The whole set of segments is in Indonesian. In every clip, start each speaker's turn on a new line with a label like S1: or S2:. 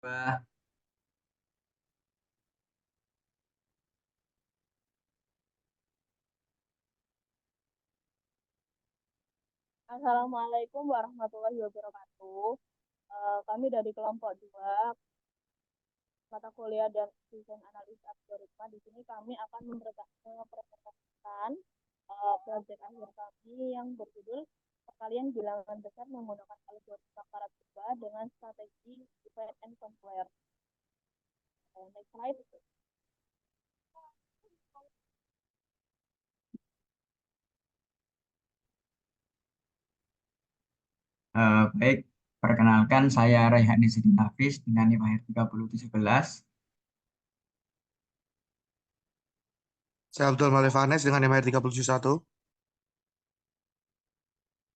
S1: Wah,
S2: Assalamualaikum warahmatullahi wabarakatuh. Kami dari kelompok 2 mata kuliah dan desain analis algoritma. Di sini kami akan mempresentasikan proyek akhir kami yang berjudul Perkalian Bilangan Besar Menggunakan Algoritma Karat-Zubah dengan Strategi Divide and Conquer. Next slide.
S1: baik. Perkenalkan, saya Raihan Nizidin Hafiz dengan NIM akhir 3017.
S3: Saya Abdul Malik Vanes dengan NIM 3071.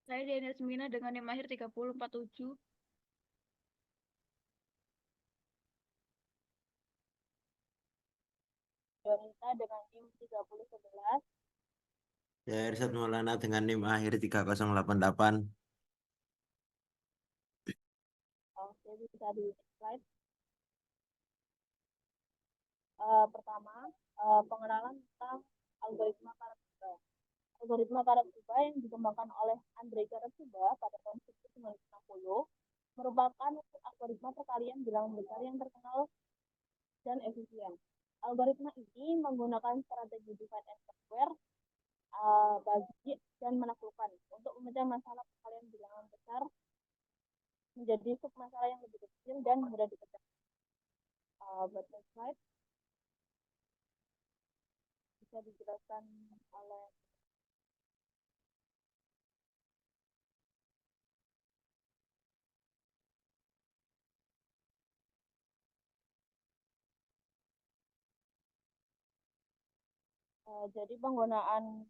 S4: Saya Diana Semina dengan NIM akhir 3047.
S2: Donita dengan NIM 3011.
S5: Saya Irsad Maulana dengan NIM akhir 3088.
S2: Oke, bisa di next slide. Pertama, pengenalan tentang algoritma Karat-Zubah. Algoritma Karat-Zubah yang dikembangkan oleh Andrei Karat-Zubah pada tahun 1960 merupakan algoritma perkalian bilangan besar yang terkenal dan efisien. Algoritma ini menggunakan strategi divide and conquer, bagi dan menaklukkan untuk memecah masalah perkalian bilangan besar menjadi submasalah yang lebih kecil dan mudah dipecahkan. Next slide bisa dijelaskan oleh jadi penggunaan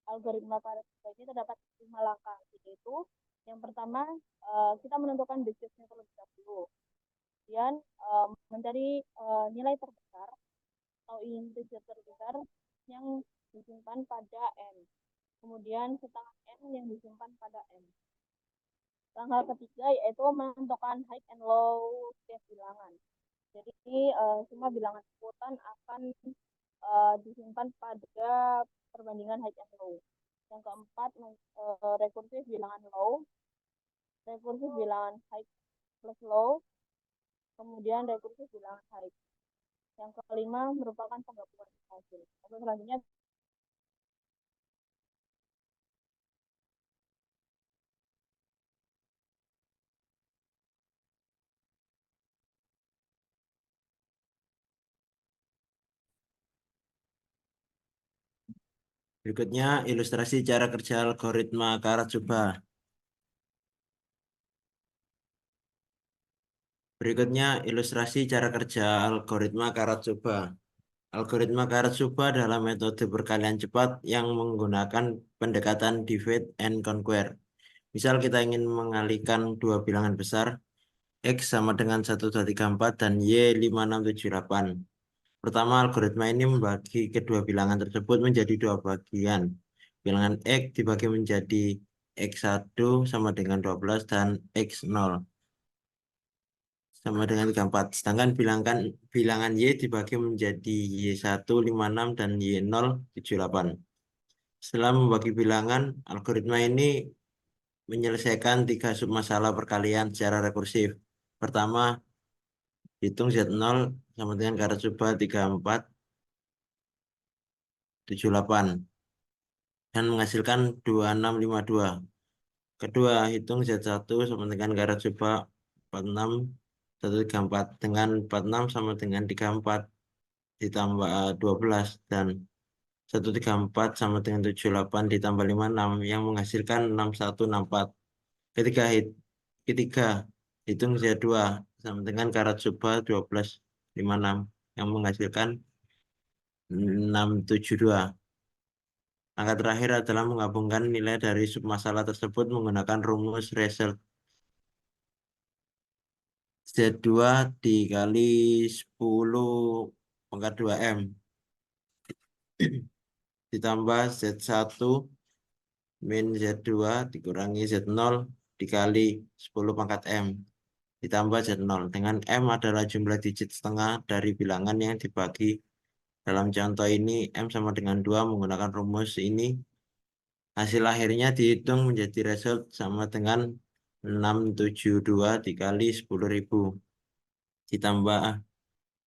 S2: algoritma Karat-Zubah ini terdapat 5 langkah, yaitu yang pertama kita menentukan basisnya terlebih dahulu, kemudian mencari nilai terbesar atau integer terbesar yang disimpan pada n, kemudian setengah n yang disimpan pada m. Langkah ketiga yaitu menentukan high and low state bilangan. Jadi semua bilangan ikutan akan disimpan pada perbandingan high and low. Yang keempat, rekursif bilangan low, rekursif bilangan high plus low, kemudian rekursif bilangan high. Yang kelima merupakan penggabungan hasil. Selanjutnya
S5: Berikutnya ilustrasi cara kerja algoritma Karat-Zubah. Berikutnya ilustrasi cara kerja algoritma Karat-Zubah. Algoritma Karat-Zubah adalah metode perkalian cepat yang menggunakan pendekatan divide and conquer. Misal kita ingin mengalihkan dua bilangan besar, X sama dengan 1, 2, 3, 4 dan Y 5, 6, 7, 8. Pertama, algoritma ini membagi kedua bilangan tersebut menjadi dua bagian. Bilangan X dibagi menjadi X1 sama dengan 12 dan X0 sama dengan 34. Sedangkan bilangan Y dibagi menjadi Y1, 5, 6 dan Y0, 7, 8. Setelah membagi bilangan, algoritma ini menyelesaikan 3 submasalah perkalian secara rekursif. Pertama, hitung Z0 sama dengan Karat-Zubah 34, 78 dan menghasilkan 2652. Kedua, hitung Z1 sama dengan Karat-Zubah 46, 134 dengan 46 sama dengan 34 ditambah 12 dan 134 sama dengan 78 ditambah 56 yang menghasilkan 6164. Ketiga, ketiga hitung Z2 sama dengan Karat-Zubah 1256 yang menghasilkan 672. Angka terakhir adalah menggabungkan nilai dari submasalah tersebut menggunakan rumus result. Z2 dikali 10 pangkat 2M ditambah Z1 min Z2 dikurangi Z0 dikali 10 pangkat M ditambah Z0 dengan M adalah jumlah digit setengah dari bilangan yang dibagi. Dalam contoh ini M sama dengan 2 menggunakan rumus ini. Hasil akhirnya dihitung menjadi result sama dengan 672 dikali 10.000 ditambah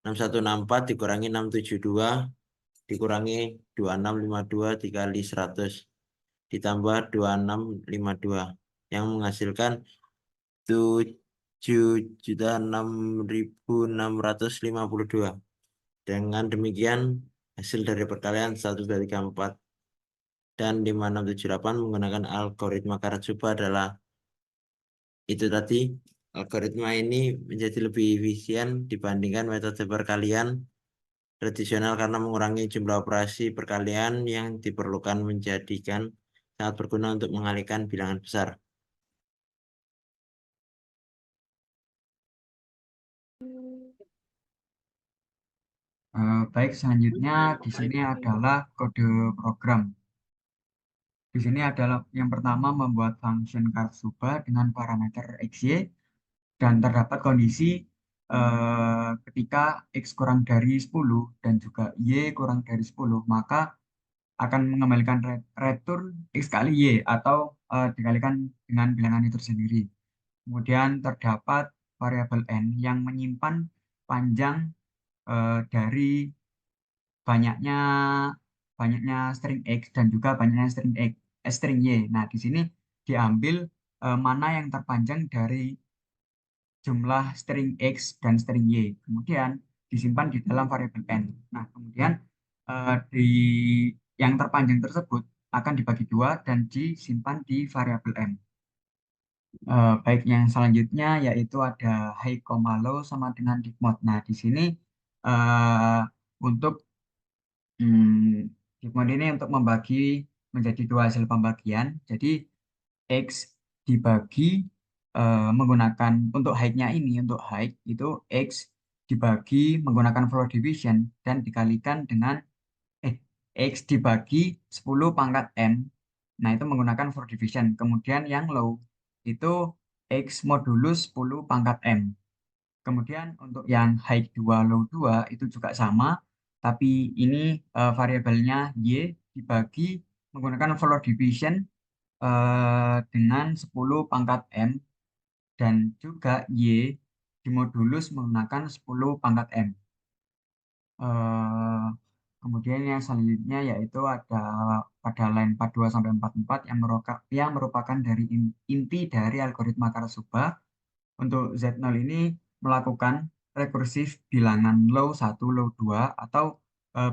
S5: 6164 dikurangi 672 dikurangi 2652 dikali 100 ditambah 2652 yang menghasilkan 7.006.652. Dengan demikian hasil dari perkalian 1, 2, 3, 4 dan 5, 6, 7, 8 menggunakan algoritma Karatsuba adalah itu tadi. Algoritma ini menjadi lebih efisien dibandingkan metode perkalian tradisional karena mengurangi jumlah operasi perkalian yang diperlukan menjadikan sangat berguna untuk mengalihkan bilangan besar.
S1: Baik, selanjutnya di sini adalah kode program. Di sini adalah yang pertama membuat function Karatsuba dengan parameter XY dan terdapat kondisi ketika X kurang dari 10 dan juga Y kurang dari 10, maka akan mengembalikan return X kali Y atau dikalikan dengan bilangan itu sendiri. Kemudian terdapat variabel N yang menyimpan panjang dari banyaknya string X dan juga banyaknya string Y. Nah, di sini diambil mana yang terpanjang dari jumlah string X dan string Y. Kemudian disimpan di dalam variabel N. Nah, kemudian di yang terpanjang tersebut akan dibagi 2 dan disimpan di variabel M. Baik, yang selanjutnya yaitu ada high, low sama dengan deep mode. Nah, di sini untuk deep mode ini untuk membagi menjadi 2 hasil pembagian. Jadi X dibagi menggunakan untuk height-nya ini, untuk height itu X dibagi menggunakan floor division dan dikalikan dengan X dibagi 10 pangkat M. Nah, itu menggunakan floor division. Kemudian yang low itu X modulus 10 pangkat M. Kemudian untuk yang height 2, low 2 itu juga sama, tapi ini variabelnya Y dibagi menggunakan floor division dengan 10 pangkat M dan juga Y dimodulus menggunakan 10 pangkat M. Kemudian yang selanjutnya yaitu ada pada line 42 sampai 44 yang merupakan dari inti dari algoritma Karatsuba. Untuk Z0 ini melakukan rekursif bilangan low 1, low 2 atau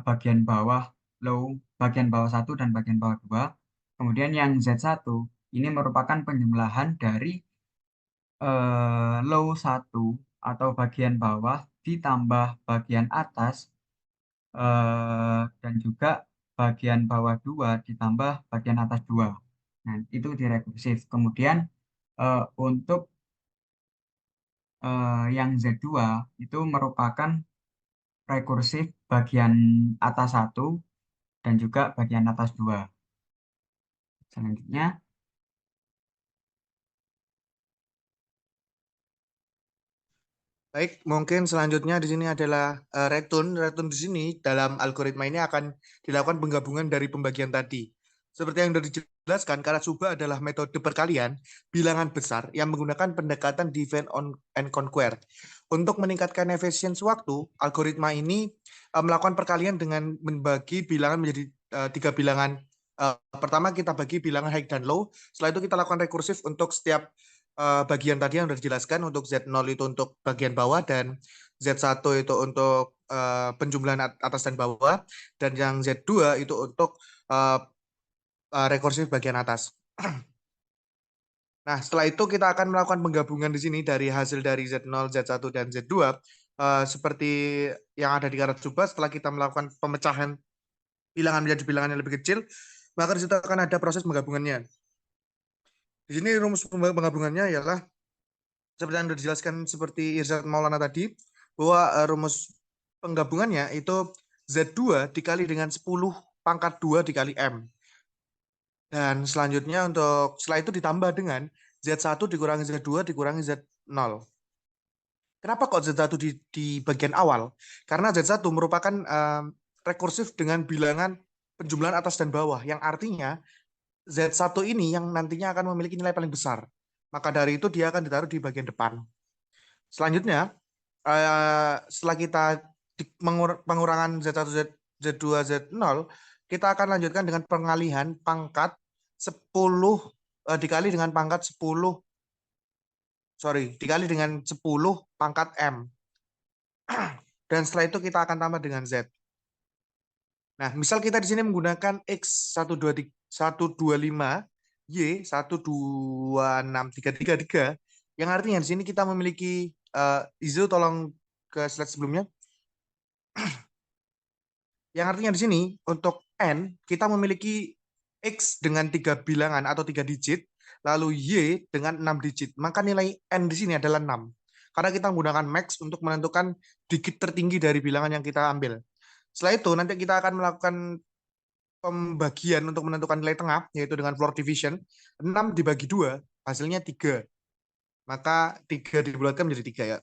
S1: bagian bawah 1 dan bagian bawah 2. Kemudian yang Z1 ini merupakan penjumlahan dari low 1 atau bagian bawah ditambah bagian atas dan juga bagian bawah 2 ditambah bagian atas 2. Nah, itu direkursif. Kemudian untuk yang Z2 itu merupakan rekursif bagian atas 1 dan juga bagian atas 2. Selanjutnya,
S3: Baik, mungkin selanjutnya di sini adalah return. Return di sini dalam algoritma ini akan dilakukan penggabungan dari pembagian tadi. Seperti yang sudah dijelaskan, Karatsuba adalah metode perkalian bilangan besar yang menggunakan pendekatan divide and conquer. Untuk meningkatkan efisiensi waktu, algoritma ini melakukan perkalian dengan membagi bilangan menjadi 3 bilangan. Pertama kita bagi bilangan high dan low, setelah itu kita lakukan rekursif untuk setiap bagian tadi yang sudah dijelaskan. Untuk Z0 itu untuk bagian bawah dan Z1 itu untuk penjumlahan atas dan bawah, dan yang Z2 itu untuk rekursif bagian atas. Nah, setelah itu kita akan melakukan penggabungan di sini dari hasil dari Z0, Z1, dan Z2 seperti yang ada di Karatsuba. Setelah kita melakukan pemecahan bilangan menjadi bilangan yang lebih kecil, maka di situ akan ada proses penggabungannya. Di sini rumus penggabungannya ialah seperti yang sudah dijelaskan seperti Irzat Maulana tadi, bahwa rumus penggabungannya itu Z2 dikali dengan 10 pangkat 2 dikali M. Dan selanjutnya setelah itu ditambah dengan Z1 dikurangi Z2 dikurangi Z0. Kenapa kok Z1 di bagian awal? Karena Z1 merupakan rekursif dengan bilangan penjumlahan atas dan bawah, yang artinya Z1 ini yang nantinya akan memiliki nilai paling besar. Maka dari itu dia akan ditaruh di bagian depan. Selanjutnya, setelah kita pengurangan Z1, Z2, Z0, kita akan lanjutkan dengan pengalihan pangkat 10 dikali dengan pangkat 10, dikali dengan 10 pangkat M. Dan setelah itu kita akan tambah dengan Z. Nah, misal kita di sini menggunakan X 125, Y 12633, yang artinya di sini kita memiliki Izo tolong ke slide sebelumnya. Yang artinya di sini untuk N kita memiliki X dengan 3 bilangan atau 3 digit, lalu Y dengan 6 digit. Maka nilai N di sini adalah 6. Karena kita menggunakan max untuk menentukan digit tertinggi dari bilangan yang kita ambil. Setelah itu nanti kita akan melakukan pembagian untuk menentukan nilai tengah, yaitu dengan floor division. 6 dibagi 2, hasilnya 3. Maka 3 dibulatkan menjadi 3 ya.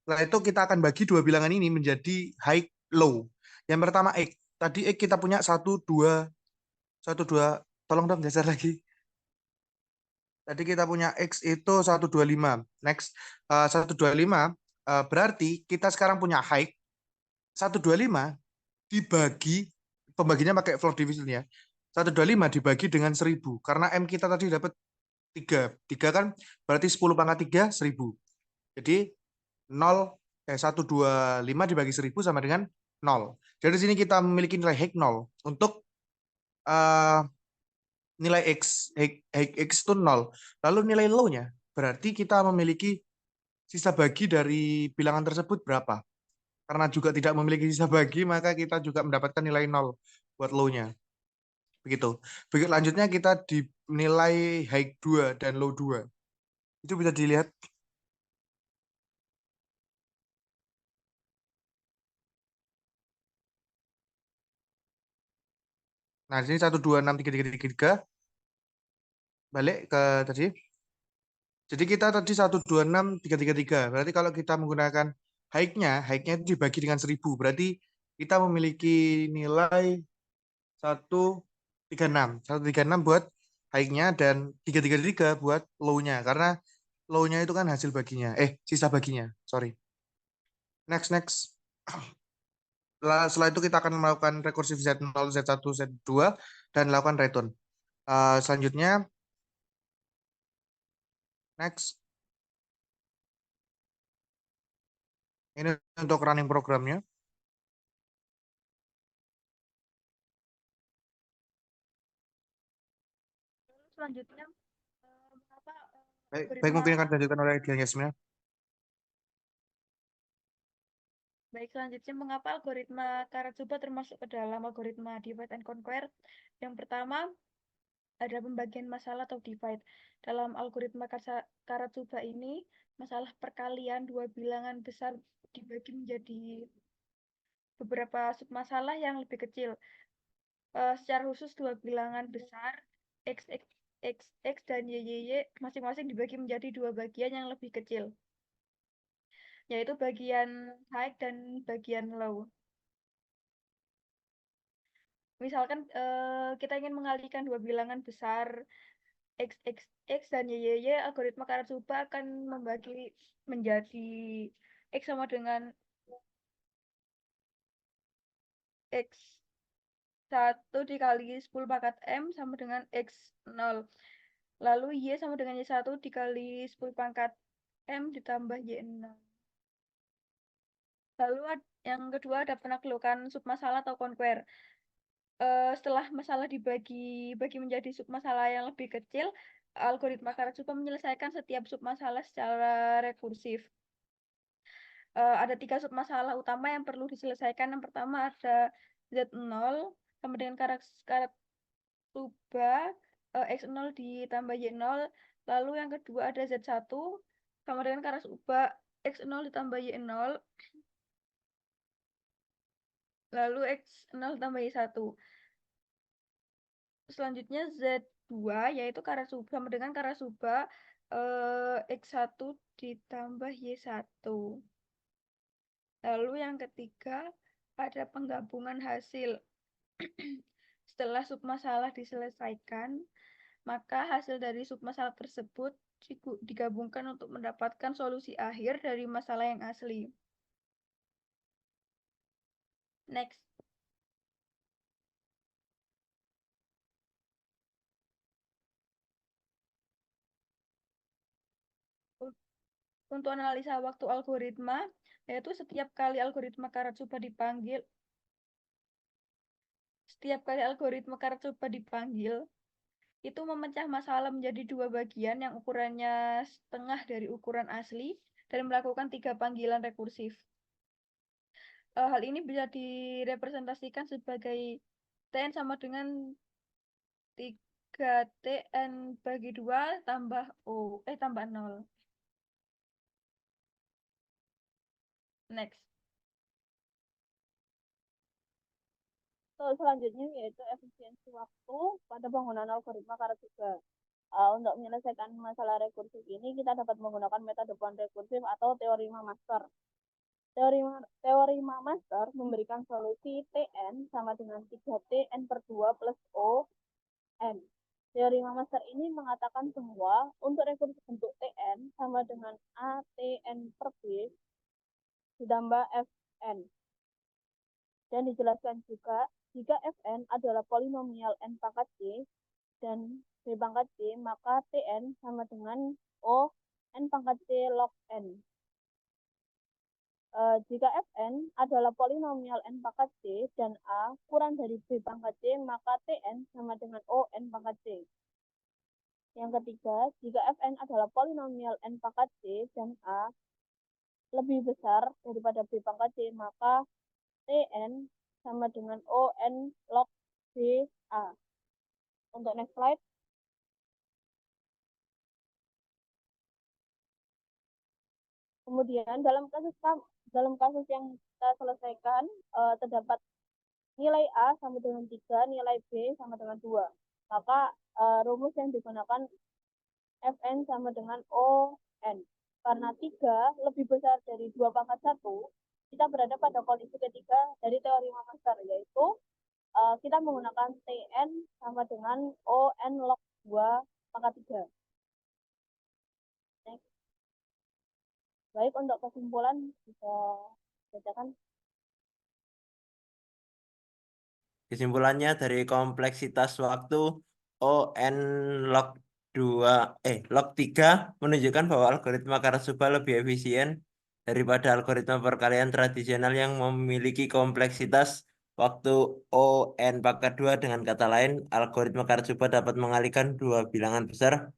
S3: Setelah itu kita akan bagi dua bilangan ini menjadi high, low. Yang pertama X. Tadi X kita punya 1, 2, 1, 2. Tolong dong geser lagi. Tadi kita punya X itu 125. Next, 125 berarti kita sekarang punya high 125 dibagi, pembaginya pakai floor division ya. 125 dibagi dengan 1000. Karena M kita tadi dapat 3. 3 kan berarti 10 pangkat 3, 1000. Jadi 125 dibagi 1000 sama dengan 0. Jadi di sini kita memiliki nilai high 0 untuk nilai X, X itu 0. Lalu nilai low-nya berarti kita memiliki sisa bagi dari bilangan tersebut berapa. Karena juga tidak memiliki sisa bagi, maka kita juga mendapatkan nilai 0 buat low-nya. Begitu. Begitu lanjutnya kita di nilai high 2 dan low 2. Itu bisa dilihat. Nah, di sini 1263333. Balik ke tadi. Jadi kita tadi 1263333. Berarti kalau kita menggunakan high-nya itu dibagi dengan 1000. Berarti kita memiliki nilai 136. 136 buat high-nya dan 333 buat low-nya. Karena low-nya itu kan hasil baginya. Sisa baginya. Sorry. Next. Setelah itu kita akan melakukan rekursif Z0, Z1, Z2 dan lakukan return. Selanjutnya, next. Ini untuk running programnya.
S4: Selanjutnya, mengapa
S3: Baik mungkin akan
S4: algoritma
S3: dilanjutkan oleh Dian Yasmina.
S4: Baik, selanjutnya mengapa algoritma Karatsuba termasuk ke dalam algoritma divide and conquer? Yang pertama, ada pembagian masalah atau divide. Dalam algoritma Karatsuba ini, masalah perkalian dua bilangan besar dibagi menjadi beberapa submasalah yang lebih kecil. Secara khusus dua bilangan besar x, x, x, x dan y, y, y masing-masing dibagi menjadi dua bagian yang lebih kecil, yaitu bagian high dan bagian low. Misalkan kita ingin mengalihkan dua bilangan besar x, x, x dan y, y, y, algoritma Karatsuba akan membagi menjadi x sama dengan x 1 dikali 10 pangkat M sama dengan X0. Lalu Y sama dengan Y1 dikali 10 pangkat M ditambah Y0. Lalu yang kedua ada penaklukan submasalah atau conquer. Setelah masalah dibagi menjadi submasalah yang lebih kecil, algoritma Karatsuba menyelesaikan setiap submasalah secara rekursif. Ada 3 submasalah utama yang perlu diselesaikan. Yang pertama ada Z0 sama dengan Karatsuba X0 ditambah Y0. Lalu yang kedua ada Z1 sama dengan Karatsuba X0 ditambah Y0. Lalu X0 tambah Y1. Selanjutnya Z2 yaitu Karatsuba sama dengan Karatsuba X1 ditambah Y1. Lalu yang ketiga ada penggabungan hasil. Setelah submasalah diselesaikan, maka hasil dari submasalah tersebut digabungkan untuk mendapatkan solusi akhir dari masalah yang asli. Next. Untuk analisa waktu algoritma, yaitu setiap kali algoritma Karatsuba dipanggil, itu memecah masalah menjadi 2 bagian yang ukurannya setengah dari ukuran asli dan melakukan 3 panggilan rekursif. Hal ini bisa direpresentasikan sebagai Tn sama dengan 3Tn bagi 2 tambah 0. Next.
S2: Selanjutnya yaitu efisiensi waktu pada penggunaan algoritma Karatsuba. Untuk menyelesaikan masalah rekursif ini, kita dapat menggunakan metode bound rekursif atau teorema master. Teorema master memberikan solusi Tn sama dengan 3Tn per 2 plus O(n). Teorema master ini mengatakan bahwa untuk rekursif bentuk Tn sama dengan ATn per B ditambah Fn. Dan dijelaskan juga, jika Fn adalah polinomial n pangkat C dan B pangkat C, maka Tn sama dengan O n pangkat C log n. Jika Fn adalah polinomial n pangkat C dan A kurang dari B pangkat C, maka Tn sama dengan O n pangkat C. Yang ketiga, jika Fn adalah polinomial n pangkat C dan A lebih besar daripada B pangkat C, maka Tn sama dengan O n log B A. Untuk next slide. Kemudian dalam kasus yang kita selesaikan terdapat nilai A sama dengan 3, nilai B sama dengan 2. Maka rumus yang digunakan Fn sama dengan On. Karena 3 lebih besar dari 2 pangkat 1, kita berada pada kondisi ketiga dari teorema master, yaitu kita menggunakan Tn sama dengan On log 2 pangkat 3. Next. Baik, untuk kesimpulan bisa bacakan.
S5: Kesimpulannya dari kompleksitas waktu ON log 3 menunjukkan bahwa algoritma Karatsuba lebih efisien daripada algoritma perkalian tradisional yang memiliki kompleksitas waktu ON pangkat 2. Dengan kata lain, algoritma Karatsuba dapat mengalihkan 2 bilangan besar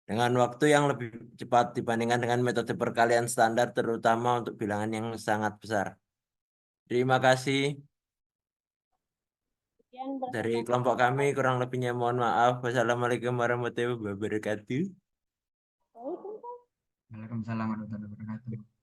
S5: dengan waktu yang lebih cepat dibandingkan dengan metode perkalian standar, terutama untuk bilangan yang sangat besar. Terima kasih. Dari kelompok kami, kurang lebihnya mohon maaf. Wassalamualaikum warahmatullahi wabarakatuh.
S1: Waalaikumsalam warahmatullahi wabarakatuh.